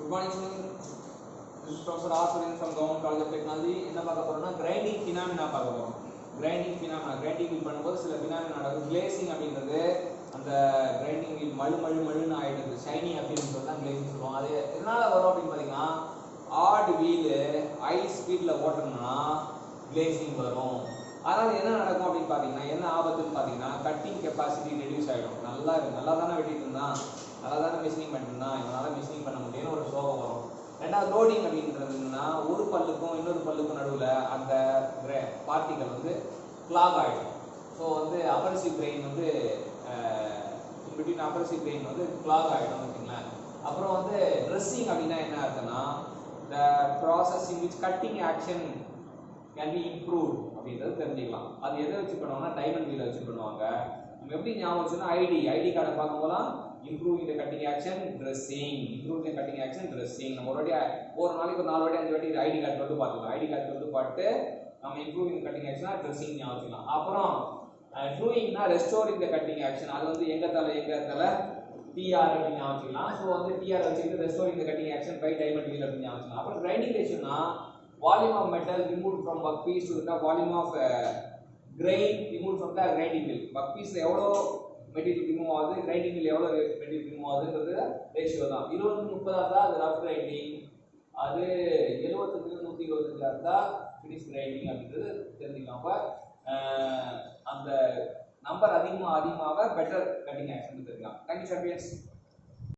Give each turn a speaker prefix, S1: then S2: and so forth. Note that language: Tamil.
S1: Good morning, students. This is Professor SUREN from Government College of Technology. என்ன பார்க்க போறோம்னா grinding phenomena பார்க்க போறோம். Grinding phenomena, grinding பண்ணும்போது சில phenomena நடக்கும். Glazing அப்படிங்கிறது அந்த grinding மழுன்னு ஆயிடுது. ஷைனி அப்படிங்கிறது தான் glazing சொல்லுவோம். அது எதனால வரும் அப்படின்னு பாத்தீங்கன்னா odd wheel high speedல ஓட்டணும்னா glazing வரும். அதனால என்ன நடக்கும் அப்படின்னு பாத்தீங்கன்னா என்ன ஆபத்துன்னு பாத்தீங்கன்னா கட்டிங் கெபாசிட்டி ரெடியூஸ் ஆயிடும். நல்லா தானே வெட்டிட்டு இருந்தான், நல்லா தானே மிஷினிங் பண்ணிட்டு இருந்தான், இவனால மிஷினிங் பண்ண முடியும்னு ஒரு சோகம் வரும். ரெண்டாவது லோடிங் அப்படின்றதுன்னா ஒரு பல்லுக்கும் இன்னொரு பல்லுக்கும் நடுவில் அந்த பார்ட்டிகள் வந்து கிளாக் ஆகிடும். ஸோ வந்து அபரசிவ் பிரெயின் வந்து பிட்வீன் அபரசிவ் பிரெயின் வந்து கிளாக் ஆகிடும் வச்சுங்களேன். அப்புறம் வந்து ட்ரெஸ்ஸிங் அப்படின்னா என்ன அர்த்தம்னா the process in which cutting action can be improved அப்படின்றது தெரிஞ்சுக்கலாம். அது எதை வச்சு பண்ணுவாங்கன்னா டைமண்ட் வீலை வச்சு பண்ணுவாங்க. நம்ம எப்படி ஞாபகம் வச்சுன்னா ஐடி கார்டை பார்க்கும்போதெல்லாம் improving the cutting action dressing, improving the cutting action dressing. நம்ம ஒரு நாளைக்கு ஒரு 4 வாட்டி 5 வாட்டி ஐடி கார்டு வந்து பார்த்துக்கலாம். ஐடி கார்டு வந்து பார்த்து நம்ம improving the cutting action dressing ஞாபகம் வச்சுக்கலாம். அப்புறம் doingனா restoring the cutting action, அது வந்து எங்க தல PR அப்படி ஞாபகம் வச்சுக்கலாம். ஸோ வந்து PR வச்சுக்கிட்டு restoring the cutting action by diamond wheel அப்படி ஞாபகம் வச்சுக்கலாம். அப்புறம் grinding ratioனா volume of metal removed from workpiece to the volume of grain removed from the grinding wheel. workpiece எவ்வளோ மெட்டீரியல் ரிமூவ் ஆகுது, கிரைண்டிங் வீல் எவ்வளோ மெட்டீரியல் ரிமூவ் ஆகுதுன்றது ரேஷியோ தான். 20-30 இருந்தால் அது ரஃப் கிரைண்டிங், அது 75-125 இருந்தால் ஃபினிஷ் கிரைண்டிங் அப்படின்றது தெரிஞ்சுக்கலாம். அப்போ அந்த நம்பர் அதிகமாக பெட்டர் கட்டிங் ஆக்ஷன் தெரிஞ்சுக்கலாம். Thank you champions.